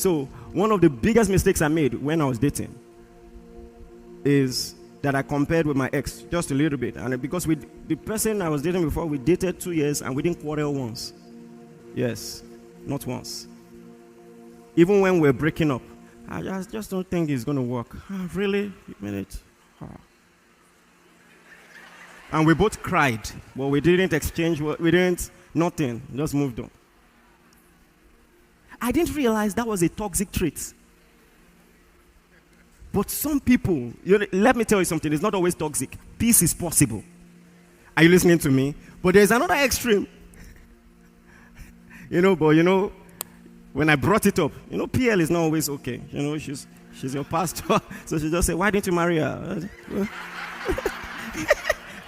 So one of the biggest mistakes I made when I was dating is that I compared with my ex just a little bit. And because the person I was dating before, we dated 2 years and we didn't quarrel once. Yes, not once. Even when we're breaking up, I just don't think it's going to work. Really? You mean it? And we both cried, but we didn't exchange, nothing, just moved on. I didn't realize that was a toxic trait. But some people, let me tell you something, it's not always toxic. Peace is possible. Are you listening to me? But there's another extreme. When I brought it up, PL is not always okay. She's your pastor. So she just said, why didn't you marry her?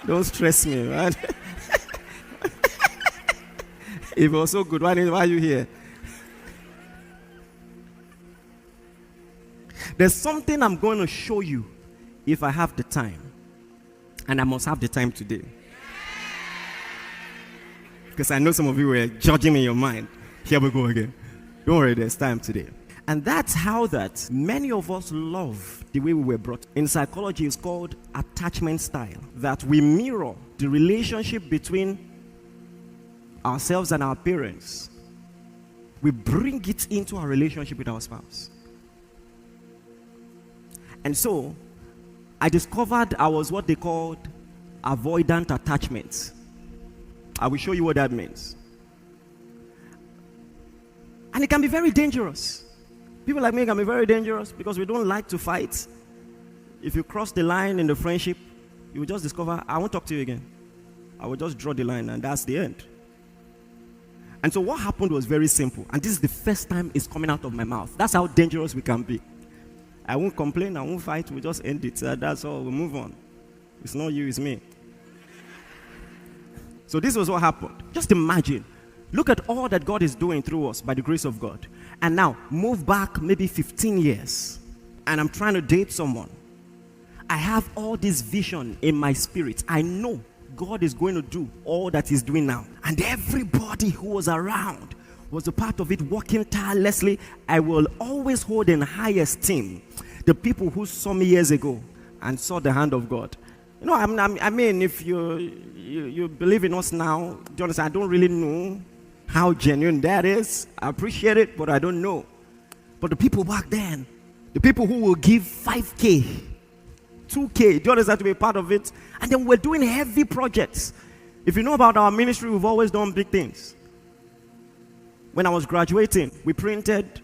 Don't stress me, right? If it was so good, why are you here? There's something I'm going to show you if I have the time. And I must have the time today. Because I know some of you were judging me in your mind. Here we go again. Don't worry, there's time today. And that's how that many of us love the way we were brought. In psychology, it's called attachment style. That we mirror the relationship between ourselves and our parents. We bring it into our relationship with our spouse. And so, I discovered I was what they called avoidant attachment. I will show you what that means. And it can be very dangerous. People like me can be very dangerous because we don't like to fight. If you cross the line in the friendship, you will just discover, I won't talk to you again. I will just draw the line and that's the end. And so what happened was very simple. And this is the first time it's coming out of my mouth. That's how dangerous we can be. I won't complain, I won't fight, we'll just end it. That's all, we'll move on. It's not you, it's me. So this was what happened. Just imagine. Look at all that God is doing through us by the grace of God. And now, move back maybe 15 years. And I'm trying to date someone. I have all this vision in my spirit. I know God is going to do all that He's doing now. And everybody who was around was a part of it, working tirelessly. I will always hold in high esteem the people who saw me years ago and saw the hand of God. I mean, if you believe in us now, do you understand? I don't really know how genuine that is. I appreciate it, but I don't know. But the people back then, the people who will give 5K, 2K, do you understand, to be a part of it? And then we're doing heavy projects. If you know about our ministry, we've always done big things. When I was graduating, we printed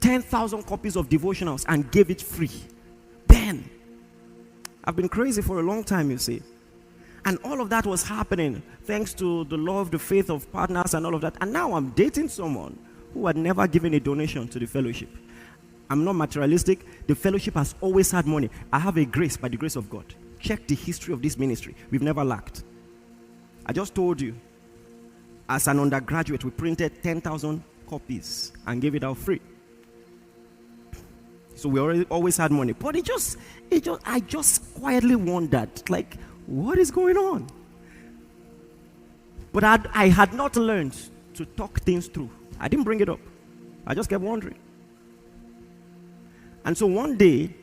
10,000 copies of devotionals and gave it free. Then, I've been crazy for a long time, you see. And all of that was happening thanks to the love, the faith of partners and all of that. And now I'm dating someone who had never given a donation to the fellowship. I'm not materialistic. The fellowship has always had money. I have a grace by the grace of God. Check the history of this ministry. We've never lacked. I just told you, as an undergraduate, we printed 10,000 copies and gave it out free. So we always had money. But I just quietly wondered, like, what is going on? But I had not learned to talk things through. I didn't bring it up. I just kept wondering. And so one day,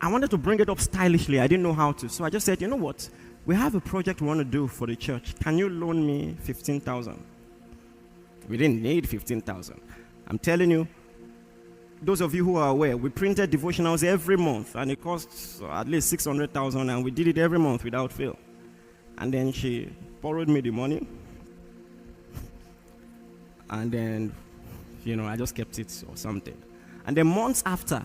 I wanted to bring it up stylishly. I didn't know how to. So I just said, you know what? We have a project we want to do for the church. Can you loan me 15,000? We didn't need 15,000. I'm telling you, those of you who are aware, we printed devotionals every month, and it costs at least 600,000, and we did it every month without fail. And then she borrowed me the money, and then, I just kept it or something. And then months after,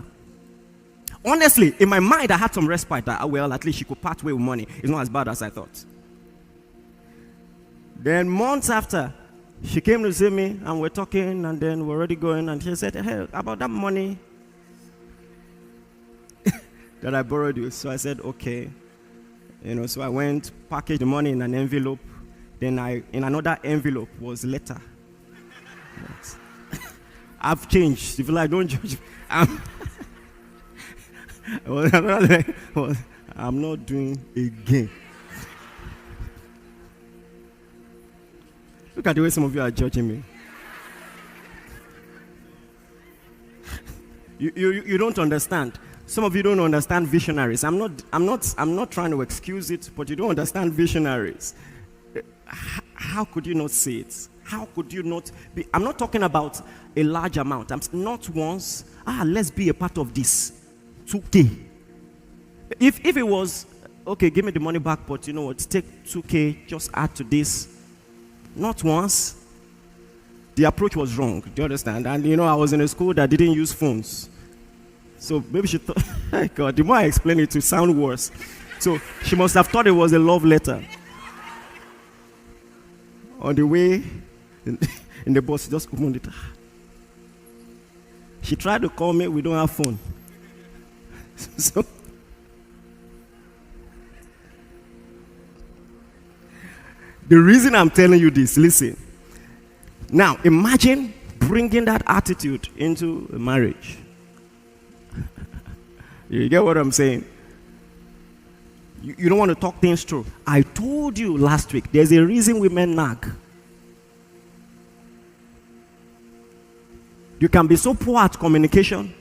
honestly, in my mind, I had some respite that, well, at least she could part way with money. It's not as bad as I thought. Then months after, she came to see me, and we're talking, and then we're already going, and she said, hey, about that money that I borrowed you. So I said, okay. So I went, packaged the money in an envelope. Then in another envelope was letter. Yes. I've changed. If you like, don't judge. I'm not doing again. Look at the way some of you are judging me. You don't understand. Some of you don't understand visionaries. I'm not trying to excuse it, but you don't understand visionaries. How could you not see it? How could you not be? I'm not talking about a large amount. I'm not once, let's be a part of this. 2K. If it was, okay, give me the money back, but you know what, take 2K, just add to this. Not once. The approach was wrong. Do you understand? And you know, I was in a school that didn't use phones. So maybe she thought, my God, the more I explain it, it sound worse. So she must have thought it was a love letter. On the way, in the bus, just opened it. She tried to call me, we don't have phone. So, the reason I'm telling you this, listen. Now, imagine bringing that attitude into a marriage. You get what I'm saying? You don't want to talk things through. I told you last week, there's a reason women nag. You can be so poor at communication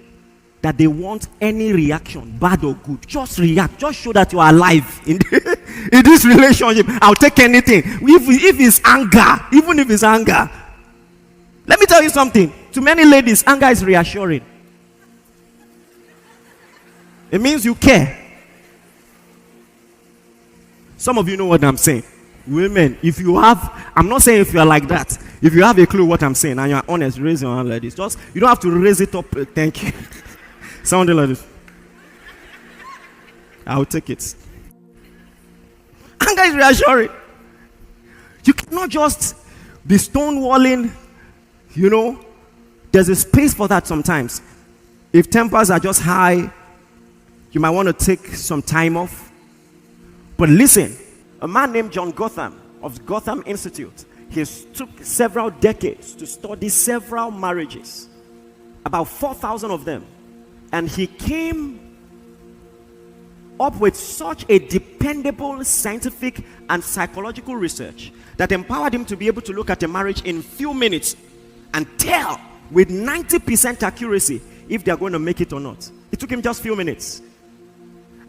that they want any reaction, bad or good. Just react. Just show that you are alive in this relationship. I'll take anything. If it's anger, even if it's anger. Let me tell you something. To many ladies, anger is reassuring. It means you care. Some of you know what I'm saying. Women, if you have, I'm not saying if you are like that. If you have a clue what I'm saying and you are honest, raise your hand like this. Just, you don't have to raise it up. Thank you. Sounding like this. I'll take it. Anger is reassuring. You cannot just be stonewalling. You know, there's a space for that sometimes. If tempers are just high, you might want to take some time off. But listen, a man named John Gotham of Gotham Institute, he took several decades to study several marriages, about 4,000 of them. And he came up with such a dependable scientific and psychological research that empowered him to be able to look at a marriage in few minutes and tell with 90% accuracy if they're going to make it or not. It took him just few minutes.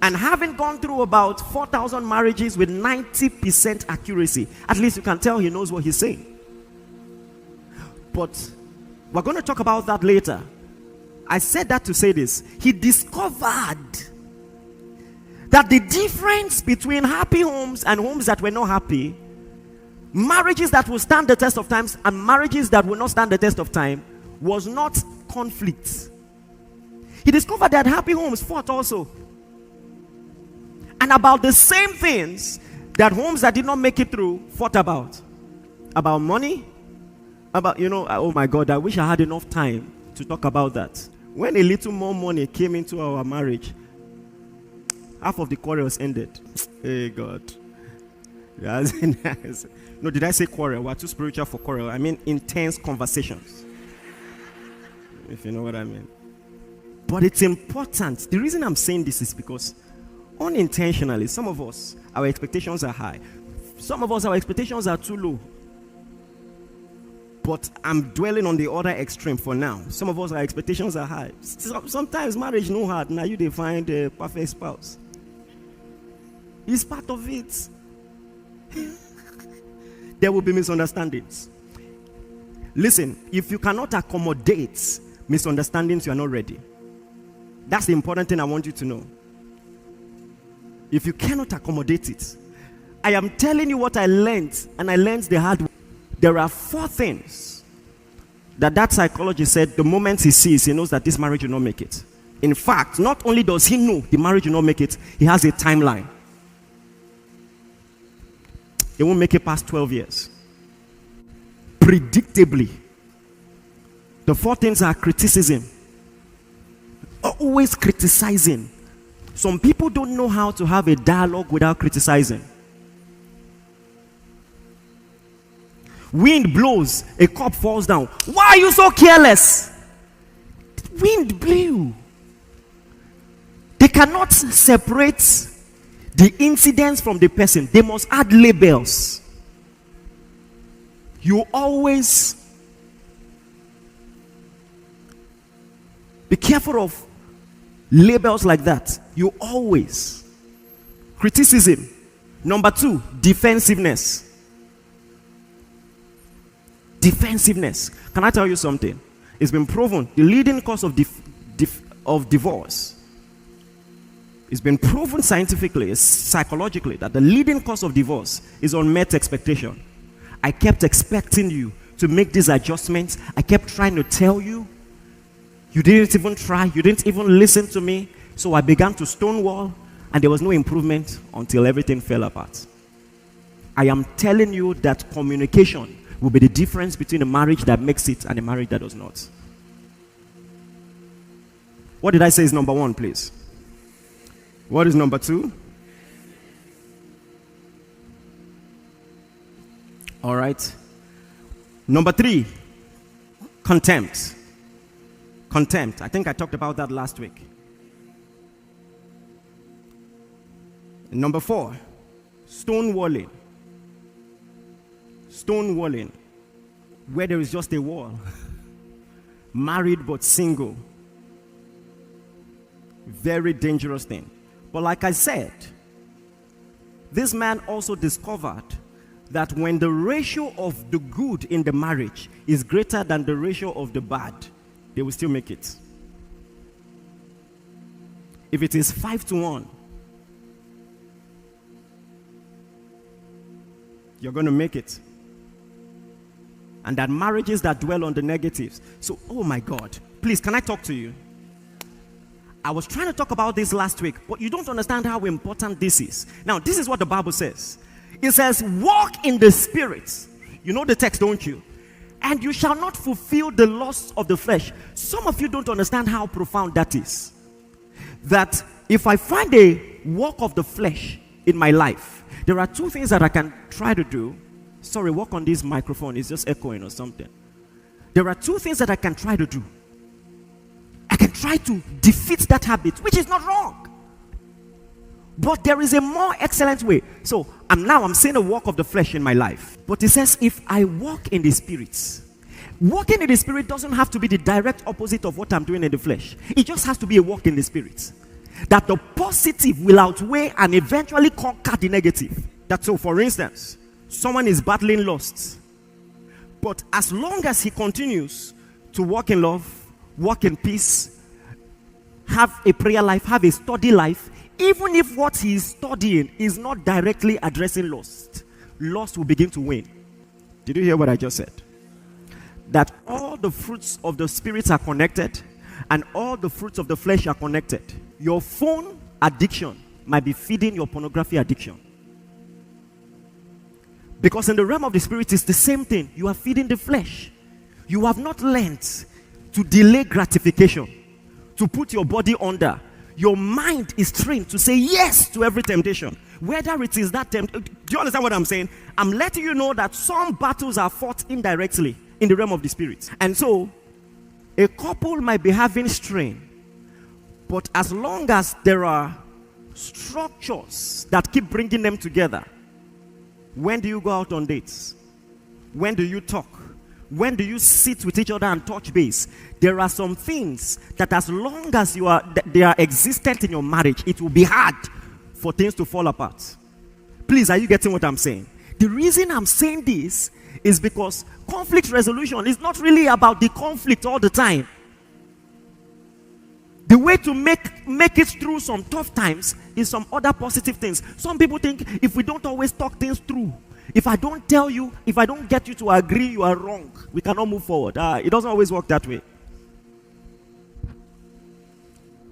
And having gone through about 4,000 marriages with 90% accuracy, at least you can tell he knows what he's saying. But we're going to talk about that later. I said that to say this. He discovered that the difference between happy homes and homes that were not happy, marriages that will stand the test of time and marriages that will not stand the test of time, was not conflict. He discovered that happy homes fought also. And about the same things that homes that did not make it through fought about. About money. About, oh my God, I wish I had enough time to talk about that. When a little more money came into our marriage, half of the quarrels ended. Hey, God. No, did I say quarrel? We're too spiritual for quarrel. I mean intense conversations. If you know what I mean. But it's important. The reason I'm saying this is because unintentionally, some of us, our expectations are high. Some of us, our expectations are too low. But I'm dwelling on the other extreme for now. Some of us, our expectations are high. Sometimes marriage no hard. Now you find a perfect spouse. It's part of it. There will be misunderstandings. Listen, if you cannot accommodate misunderstandings, you are not ready. That's the important thing I want you to know. If you cannot accommodate it, I am telling you what I learned, and I learned the hard way. There are 4 things that psychologist said the moment he sees, he knows that this marriage will not make it. In fact, not only does he know the marriage will not make it, he has a timeline. It won't make it past 12 years. Predictably. The 4 things are criticism. Always criticizing. Some people don't know how to have a dialogue without criticizing. Wind blows, a cup falls down. Why are you so careless? Wind blew. They cannot separate the incidents from the person. They must add labels. You always, Be careful of labels like that. You always. Criticism. Number 2, defensiveness. Defensiveness. Can I tell you something? It's been proven the leading cause of divorce. It's been proven scientifically, psychologically, that the leading cause of divorce is unmet expectation. I kept expecting you to make these adjustments. I kept trying to tell you. You didn't even try. You didn't even listen to me. So I began to stonewall, and there was no improvement until everything fell apart. I am telling you that communication will be the difference between a marriage that makes it and a marriage that does not. What did I say is number 1, please? What is number 2? All right. Number 3, contempt. Contempt. I think I talked about that last week. Number 4, stonewalling. Stonewalling, where there is just a wall. Married but single. Very dangerous thing. But like I said, this man also discovered that when the ratio of the good in the marriage is greater than the ratio of the bad, they will still make it. If it is 5-1, you're going to make it. And that marriages that dwell on the negatives. So, oh my God, please, can I talk to you? I was trying to talk about this last week, but you don't understand how important this is. Now, this is what the Bible says. It says, walk in the Spirit. You know the text, don't you? And you shall not fulfill the lusts of the flesh. Some of you don't understand how profound that is. That if I find a walk of the flesh in my life, there are 2 things that I can try to do. Sorry, work on this microphone. It's just echoing or something. There are 2 things that I can try to do. I can try to defeat that habit, which is not wrong. But there is a more excellent way. So, I'm seeing a walk of the flesh in my life. But it says, if I walk in the Spirit, walking in the Spirit doesn't have to be the direct opposite of what I'm doing in the flesh. It just has to be a walk in the Spirit. That the positive will outweigh and eventually conquer the negative. That's so, for instance, someone is battling lust. But as long as he continues to walk in love, walk in peace, have a prayer life, have a study life, even if what he is studying is not directly addressing lust, lust will begin to win. Did you hear what I just said? That all the fruits of the Spirit are connected and all the fruits of the flesh are connected. Your phone addiction might be feeding your pornography addiction. Because in the realm of the Spirit, it's the same thing. You are feeding the flesh. You have not learned to delay gratification, to put your body under. Your mind is trained to say yes to every temptation. Whether it is that do you understand what I'm saying? I'm letting you know that some battles are fought indirectly in the realm of the Spirit. And so, a couple might be having strain, but as long as there are structures that keep bringing them together, when do you go out on dates? When do you talk? When do you sit with each other and touch base? There are some things that as long as they are existent in your marriage, it will be hard for things to fall apart. Please, are you getting what I'm saying? The reason I'm saying this is because conflict resolution is not really about the conflict all the time. The way to make it through some tough times is some other positive things. Some people think if we don't always talk things through, if I don't tell you, if I don't get you to agree you are wrong, we cannot move forward. It doesn't always work that way.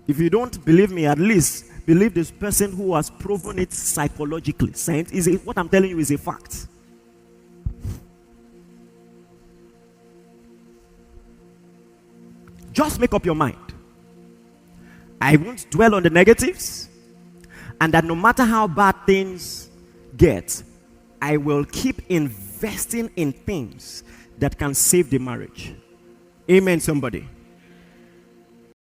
If you don't believe me, at least believe this person who has proven it psychologically. What I'm telling you is a fact. Just make up your mind. I won't dwell on the negatives, and that no matter how bad things get, I will keep investing in things that can save the marriage. Amen, somebody.